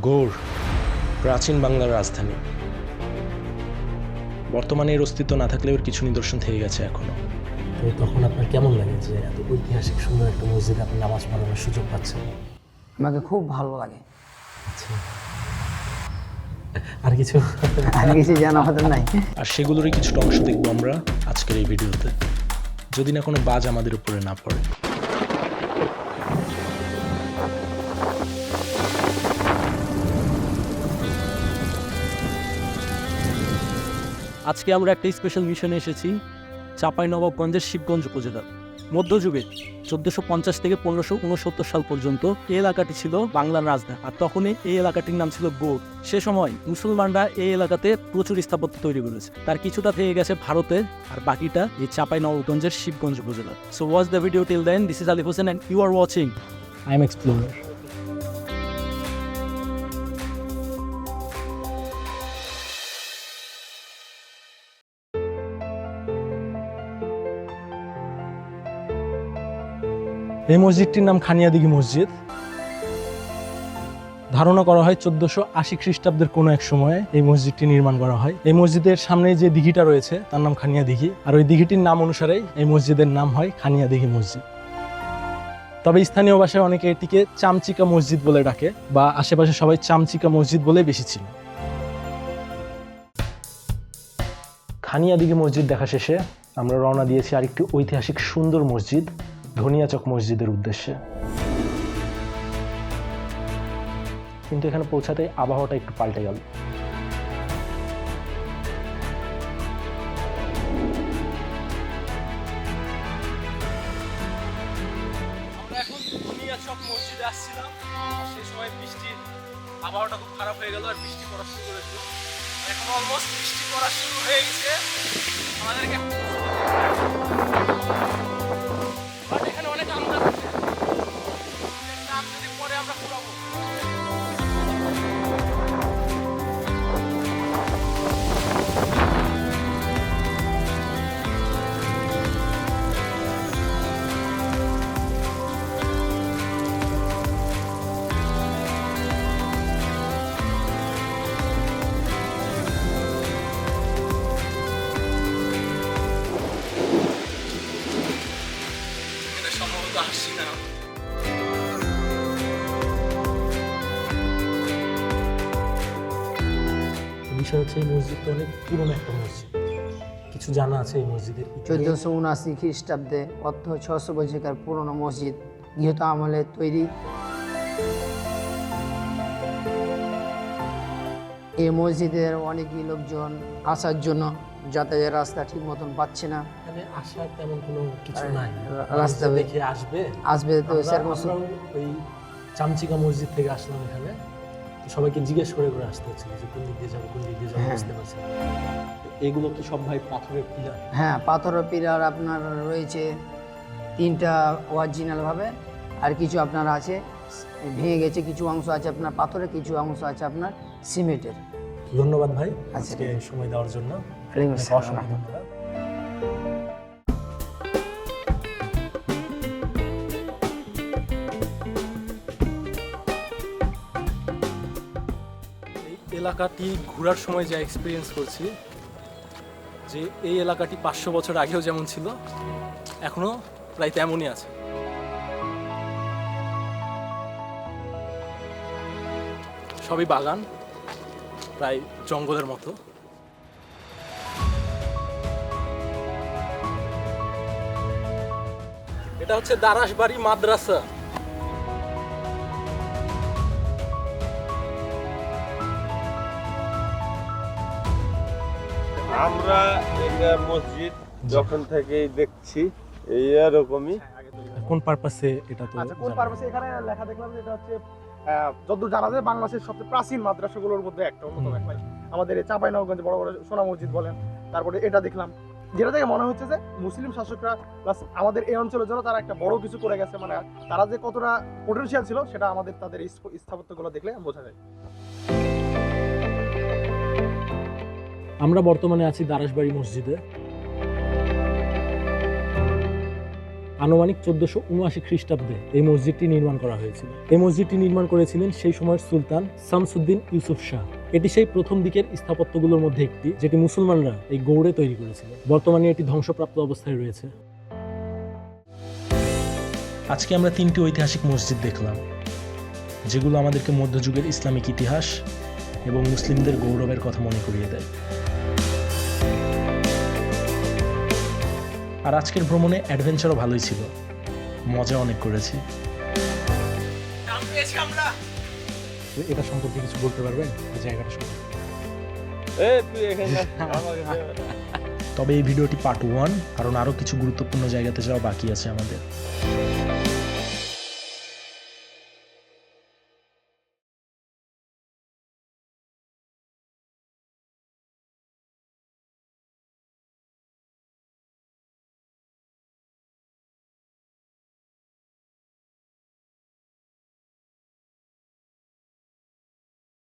গৌড় প্রাচীন বাংলার রাজধানী। বর্তমানে এর অস্তিত্ব না থাকলেও এর কিছু নিদর্শন থেকে গেছে এখনো। তো তখন আপনার কেমন লাগে যে এত ঐতিহাসিক সুন্দর একটা মসজিদে আপনি নামাজ পড়ানোর সুযোগ পাচ্ছেন? আমাকে খুব ভালো লাগে। আচ্ছা, আর কিছু আর কিছু জানা হতো নাই। আর সেগুলোরই কিছুটা অংশ দেখবো আমরা আজকের এই ভিডিওতে, যদি না কোনো বাজ আমাদের উপরে না পড়ে। আজকে আমরা একটা স্পেশাল মিশনে এসেছি চাঁপাইনবাবগঞ্জের শিবগঞ্জ উপজেলা। মধ্যযুগে 1450 থেকে 1569 সাল পর্যন্ত এই এলাকাটি ছিল বাংলার রাজধানী, আর তখনই এই এলাকাটির নাম ছিল গৌড়। সে সময় মুসলমানরা এই এলাকাতে প্রচুর স্থাপত্য তৈরি করেছে, তার কিছুটা থেকে গেছে ভারতে, আর বাকিটা এই চাঁপাইনবাবগঞ্জের শিবগঞ্জ উপজেলা। So watch the video till then. This is Alif Hossain and you are watching I am explorer. এই মসজিদটির নাম খানিয়াদিঘি মসজিদ। ধারণা করা হয় 1480 খ্রিস্টাব্দের কোনো এক সময়ে এই মসজিদটি নির্মাণ করা হয়। এই মসজিদের সামনে যে দিঘিটা রয়েছে তার নাম খানিয়া দিঘি, আর ওই দিঘিটির নাম অনুসারেই এই মসজিদের নাম হয় খানিয়াদিঘি মসজিদ। তবে স্থানীয় ভাষায় অনেকে এটিকে চামচিকা মসজিদ বলে ডাকে, বা আশেপাশে সবাই চামচিকা মসজিদ বলে বেশি ছিল। খানিয়াদিঘি মসজিদ দেখা শেষে আমরা রওনা দিয়েছি আরেকটি ঐতিহাসিক সুন্দর মসজিদ ধনিয়াচক মসজিদের উদ্দেশ্যে। কিন্তু এখানে পৌঁছাতে আবহাওয়াটা একটু পাল্টে গেল। আমরা এখন ধনিয়াচক মসজিদে আসছিলাম, সেই সময় বৃষ্টির আবহাওয়াটা খুব খারাপ হয়ে গেল আর বৃষ্টি পড়া শুরু করেছে। এখন অলমোস্ট বৃষ্টি পড়া শুরু হয়ে গেছে। আমাদেরকে বাট এখানে অনেক আমদার আছে, আম যদি পরে আমরা পুরাবো। সম্ভবত আসছি না। বিষয় হচ্ছে এই মসজিদটা অনেক পুরনো একটা মসজিদ। কিছু জানা আছে এই মসজিদের ইতিহাস? 1479 খ্রিস্টাব্দে অর্থ 600 বছরকার পুরনো মসজিদ, গৃহীত আমলে তৈরি। এই মসজিদের অনেকই লোকজন আসার জন্য যাতায়াতের রাস্তা ঠিক মতন পাচ্ছে না। এখানে আসার তেমন কোনো কিছু নাই, রাস্তা দেখে আসবে তো সেরকম আমরাও ওই চামচিকা মসজিদ থেকে আসলাম এখানে, তো সবাইকে জিজ্ঞেস করে করে আসতে হচ্ছিল যে কোন দিক দিয়ে যাবো কোন দিক দিয়ে যাবো, হ্যাঁ। বুঝতে পারছি না। এগুলো কি সব ভাই পাথরের পিলার? হ্যাঁ, পাথরের পিলার আপনার রয়েছে 3টা অরিজিনাল ভাবে, আর কিছু আপনার আছে ভেঙে গেছে, কিছু অংশ আছে আপনার পাথরের, কিছু অংশ আছে আপনার সিমেন্টের। ধন্যবাদ ভাই আচ্ছা, আজকে সময় দেওয়ার জন্য। ওয়ালাইকুম আপনাকে আসসালাম। অসংখ্য ধন্যবাদ। এই এলাকাটি ঘোরার সময় যা এক্সপিরিয়েন্স করছি, যে এই এলাকাটি 500 বছর আগেও যেমন ছিল এখনো প্রায় তেমনই আছে। সবই বাগান, প্রায় জঙ্গলের মতো। এটা হচ্ছে দারাসবাড়ি মাদ্রাসা। আমরা এটা মসজিদ যখন থেকেই দেখছি এই এরকমই। কোন পারপাসে এটা? তো আচ্ছা, কোন পারপাসে এখানে লেখা দেখলাম যে এটা হচ্ছে যতদূর জানা যায় বাংলাদেশের সবচেয়ে প্রাচীন মাদ্রাসাগুলোর মধ্যে একটা অন্যতম এক ভাই। আমাদের এই চাঁপাইনবাবগঞ্জ বড় বড় সোনা মসজিদ বলেন, তারপরে এটা দেখলাম, যেটা থেকে মনে হচ্ছে যে মুসলিম শাসকরা প্লাস আমাদের এই অঞ্চলের জন্য তারা একটা বড় কিছু করে গেছে, মানে তারা যে কতটা পোটেনশিয়াল ছিল সেটা আমাদের তাদের এই স্থাপত্যগুলো দেখলে বোঝা যায়। আমরা বর্তমানে আছি দারাসবাড়ি মসজিদে। আনুমানিক 1479 খ্রিস্টাব্দে এই মসজিদটি নির্মাণ করা হয়েছিল। এই মসজিদটি নির্মাণ করেছিলেন সেই সময়ের সুলতান শামসুদ্দিন ইউসুফ শাহ। এটি সেই প্রথম দিকের স্থাপত্যগুলোর মধ্যে একটি, যেটি মুসলমানরা এই গৌড়ে তৈরি করেছিল। বর্তমানে এটি ধ্বংসপ্রাপ্ত অবস্থায় রয়েছে। আজকে আমরা 3টি ঐতিহাসিক মসজিদ দেখলাম, যেগুলো আমাদেরকে মধ্যযুগের ইসলামিক ইতিহাস এবং মুসলিমদের গৌরবের কথা মনে করিয়ে দেয়। আর আজকের ভ্রমণে অ্যাডভেঞ্চারও ভালোই ছিল, মজা অনেক করেছি। এটা সম্পর্কে কিছু বলতে পারবেন, এই জায়গাটা সম্পর্কে? তুই এখানে আমাকে তবে এই ভিডিওটি পার্ট 1, কারণ আরও কিছু গুরুত্বপূর্ণ জায়গাতে যাওয়া বাকি আছে আমাদের।